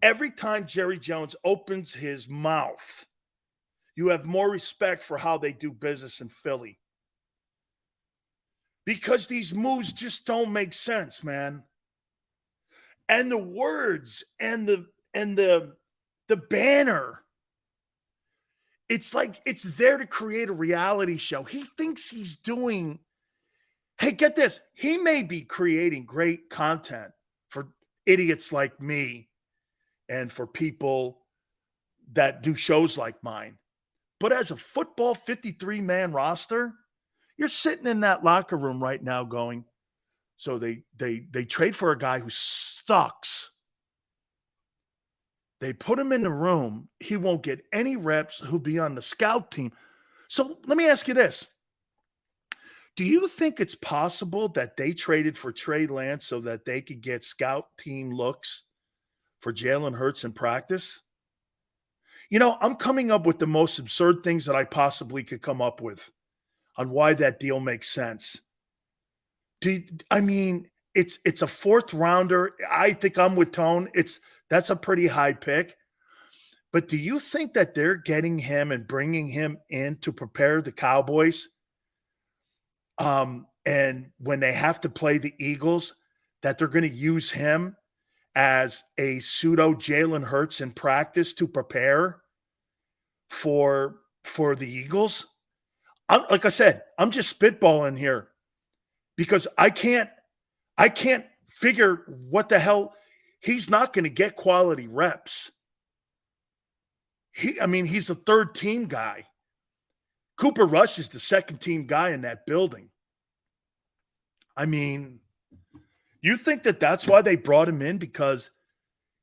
Every time Jerry Jones opens his mouth, you have more respect for how they do business in Philly. Because these moves just don't make sense, man. And the words and the banner, it's like it's there to create a reality show. He thinks he's doing, hey, get this, he may be creating great content for idiots like me and for people that do shows like mine. But as a football 53-man roster, you're sitting in that locker room right now going, so they trade for a guy who sucks. They put him in the room. He won't get any reps. He'll be on the scout team. So let me ask you this. Do you think it's possible that they traded for Trey Lance so that they could get scout team looks for Jalen Hurts in practice? You know, I'm coming up with the most absurd things that I possibly could come up with on why that deal makes sense. It's a fourth rounder. I think I'm with Tone. That's a pretty high pick. But do you think that they're getting him and bringing him in to prepare the Cowboys? And when they have to play the Eagles, that they're going to use him as a pseudo Jalen Hurts in practice to prepare for the Eagles? Like I said, I'm just spitballing here because I can't figure what the hell. He's not going to get quality reps. He's a third team guy. Cooper Rush is the second team guy in that building. I mean, you think that that's why they brought him in, because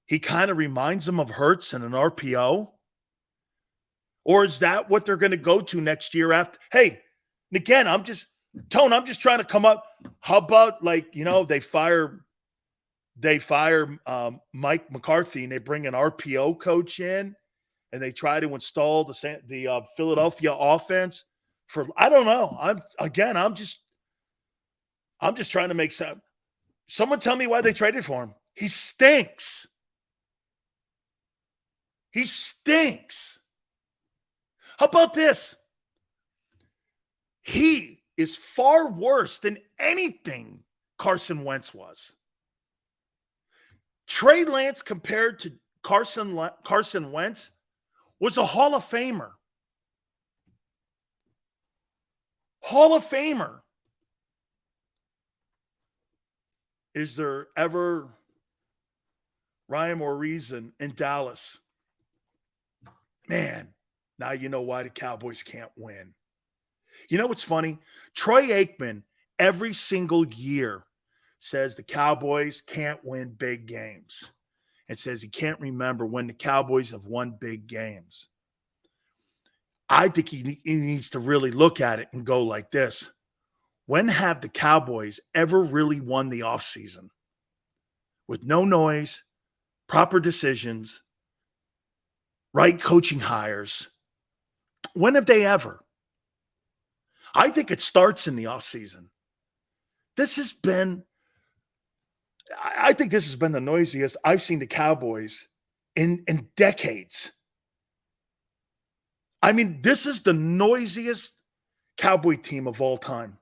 he kind of reminds them of Hurts and an RPO? Or is that what they're going to go to next year after? Hey, again, I'm just trying to come up. How about, they fire Mike McCarthy and they bring an RPO coach in and they try to install the Philadelphia offense for, I don't know. I'm just trying to make sense. Someone tell me why they traded for him. He stinks. He stinks. How about this? He is far worse than anything Carson Wentz was. Trey Lance compared to Carson Wentz was a Hall of Famer. Hall of Famer. Is there ever rhyme or reason in Dallas? Man, now you know why the Cowboys can't win. You know what's funny? Troy Aikman every single year says the Cowboys can't win big games. It says he can't remember when the Cowboys have won big games. I think he needs to really look at it and go like this. When have the Cowboys ever really won the offseason? With no noise, proper decisions, right coaching hires. When have they ever? I think it starts in the offseason. I think this has been the noisiest I've seen the Cowboys in decades. I mean, this is the noisiest Cowboy team of all time.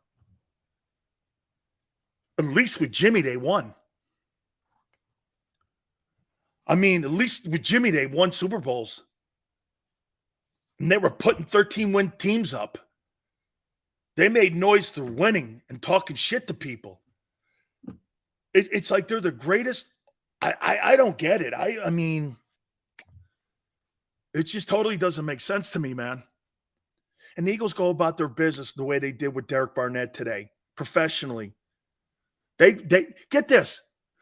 At least with Jimmy, they won. I mean, at least with Jimmy, they won Super Bowls. And they were putting 13-win teams up. They made noise through winning and talking shit to people. It's like they're the greatest. I don't get it. I mean, it just totally doesn't make sense to me, man. And the Eagles go about their business the way they did with Derek Barnett today, professionally. They get this.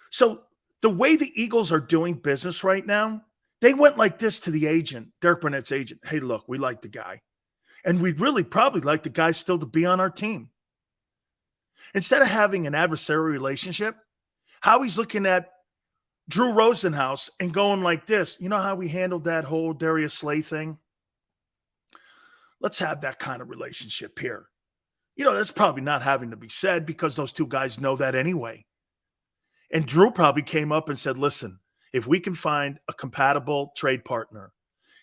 So the way the Eagles are doing business right now, they went like this to the agent, Derek Barnett's agent. Hey, look, we like the guy. And we'd really probably like the guy still to be on our team. Instead of having an adversarial relationship, Howie's looking at Drew Rosenhaus and going like this. You know how we handled that whole Darius Slay thing? Let's have that kind of relationship here. You know, that's probably not having to be said because those two guys know that anyway. And Drew probably came up and said, listen, if we can find a compatible trade partner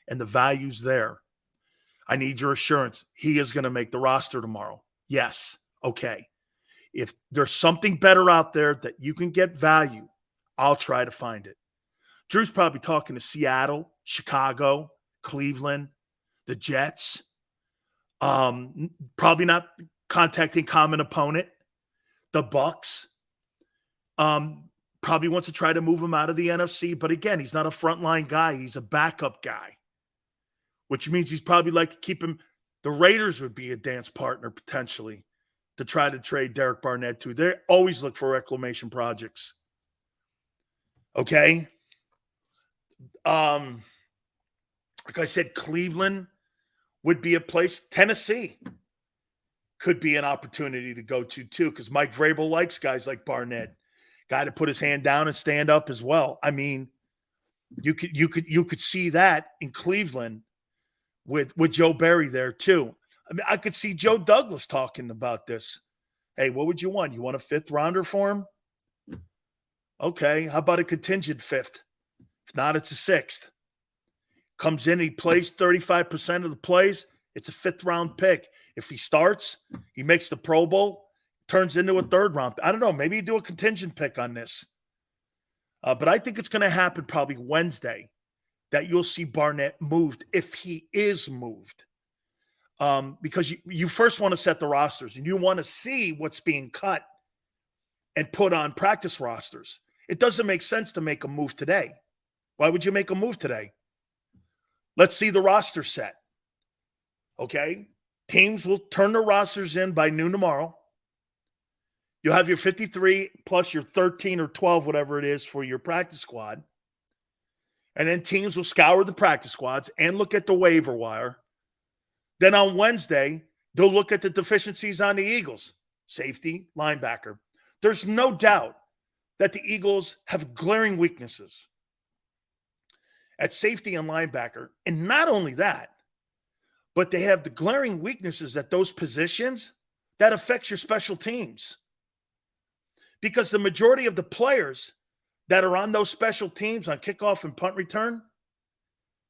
and the value's there, I need your assurance he is going to make the roster tomorrow. Yes. Okay. If there's something better out there that you can get value, I'll try to find it. Drew's probably talking to Seattle, Chicago, Cleveland, the Jets. Probably not contacting common opponent, the Bucks. Probably wants to try to move him out of the NFC. But again, he's not a frontline guy. He's a backup guy, which means he's probably like to keep him. The Raiders would be a dance partner potentially to try to trade Derek Barnett to. They always look for reclamation projects. Okay. Like I said, Cleveland would be a place. Tennessee could be an opportunity to go to too, because Mike Vrabel likes guys like Barnett, guy to put his hand down and stand up as well. I mean, you could see that in Cleveland with Joe Barry there too. I mean, I could see Joe Douglas talking about this. Hey, what would you want? You want a fifth rounder for him? Okay, how about a contingent fifth? If not, it's a sixth. Comes in, he plays 35% of the plays, it's a fifth round pick. If he starts, he makes the Pro Bowl, turns into a third round. I don't know, maybe you do a contingent pick on this. But I think it's going to happen probably Wednesday that you'll see Barnett moved if he is moved. Because you first want to set the rosters and you want to see what's being cut and put on practice rosters. It doesn't make sense to make a move today. Why would you make a move today? Let's see the roster set. Okay? Teams will turn their rosters in by noon tomorrow. You'll have your 53 plus your 13 or 12, whatever it is, for your practice squad. And then teams will scour the practice squads and look at the waiver wire. Then on Wednesday, they'll look at the deficiencies on the Eagles. Safety, linebacker. There's no doubt that the Eagles have glaring weaknesses at safety and linebacker. And not only that, but they have the glaring weaknesses at those positions that affects your special teams. Because the majority of the players that are on those special teams on kickoff and punt return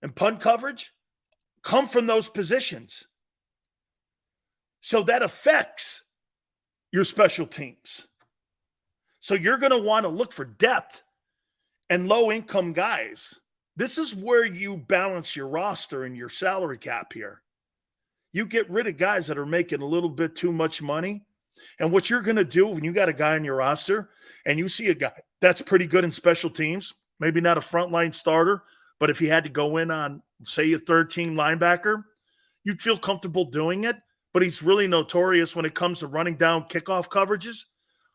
and punt coverage come from those positions. So that affects your special teams. So you're going to want to look for depth and low-income guys. This is where you balance your roster and your salary cap here. You get rid of guys that are making a little bit too much money. And what you're going to do when you got a guy on your roster and you see a guy that's pretty good in special teams, maybe not a frontline starter, but if he had to go in on, say, a third-team linebacker, you'd feel comfortable doing it, but he's really notorious when it comes to running down kickoff coverages.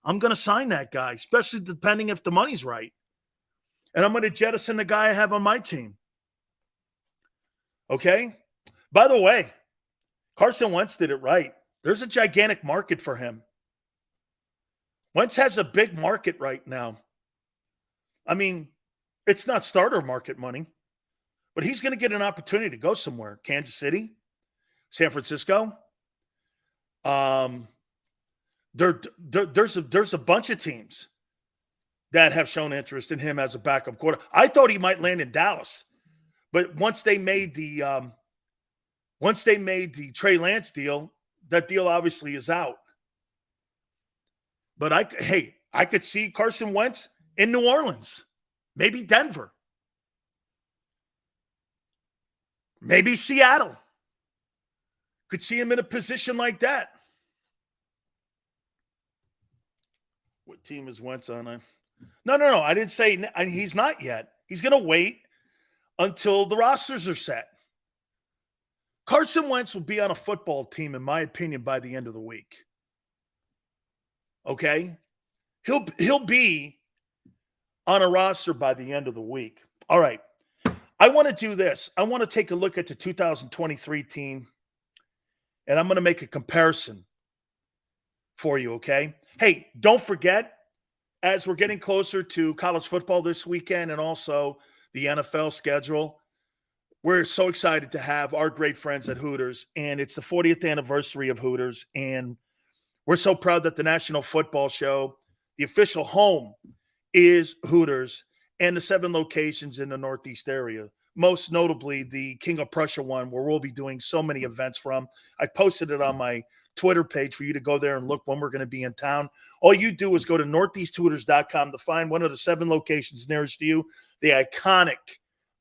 I'm going to sign that guy, especially depending if the money's right. And I'm going to jettison the guy I have on my team. Okay? By the way, Carson Wentz did it right. There's a gigantic market for him. Wentz has a big market right now. I mean, it's not starter market money, but he's going to get an opportunity to go somewhere. Kansas City, San Francisco. There's a bunch of teams that have shown interest in him as a backup quarter. I thought he might land in Dallas, but once they made the Trey Lance deal, that deal obviously is out. But hey, I could see Carson Wentz in New Orleans, maybe Denver, maybe Seattle. Could see him in a position like that. What team is Wentz on? No. I didn't say he's not yet. He's going to wait until the rosters are set. Carson Wentz will be on a football team, in my opinion, by the end of the week. Okay? He'll be on a roster by the end of the week. All right. I want to do this. I want to take a look at the 2023 team, and I'm going to make a comparison for you, okay? Hey, don't forget, as we're getting closer to college football this weekend and also the NFL schedule, we're so excited to have our great friends at Hooters, and it's the 40th anniversary of Hooters, and we're so proud that the National Football Show, the official home, is Hooters and the 7 locations in the Northeast area. Most notably, the King of Prussia one, where we'll be doing so many events from. I posted it on my Twitter page for you to go there and look when we're going to be in town. All you do is go to northeasthooters.com to find one of the 7 locations nearest to you. The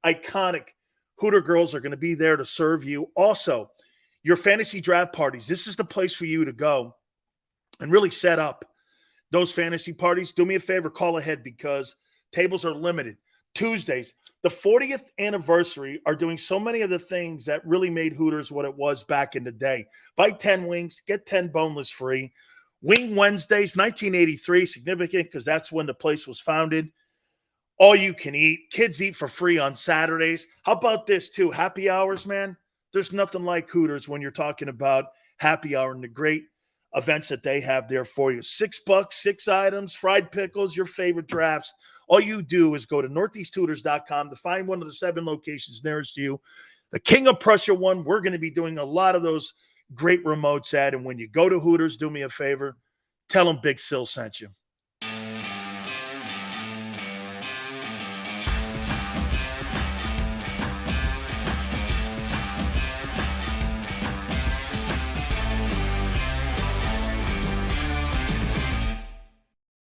iconic Hooter girls are going to be there to serve you. Also, your fantasy draft parties. This is the place for you to go and really set up those fantasy parties. Do me a favor, call ahead because tables are limited. Tuesdays, the 40th anniversary, are doing so many of the things that really made Hooters what it was back in the day. Buy 10 wings, get 10 boneless free. Wing Wednesdays, 1983, significant because that's when the place was founded. All you can eat. Kids eat for free on Saturdays. How about this too? Happy hours, man. There's nothing like Hooters when you're talking about happy hour and the great events that they have there for you. $6, 6 items, fried pickles, your favorite drafts. All you do is go to northeasthooters.com to find one of the 7 locations nearest you. The King of Prussia one, we're going to be doing a lot of those great remotes at. And when you go to Hooters, do me a favor, tell them Big Sil sent you.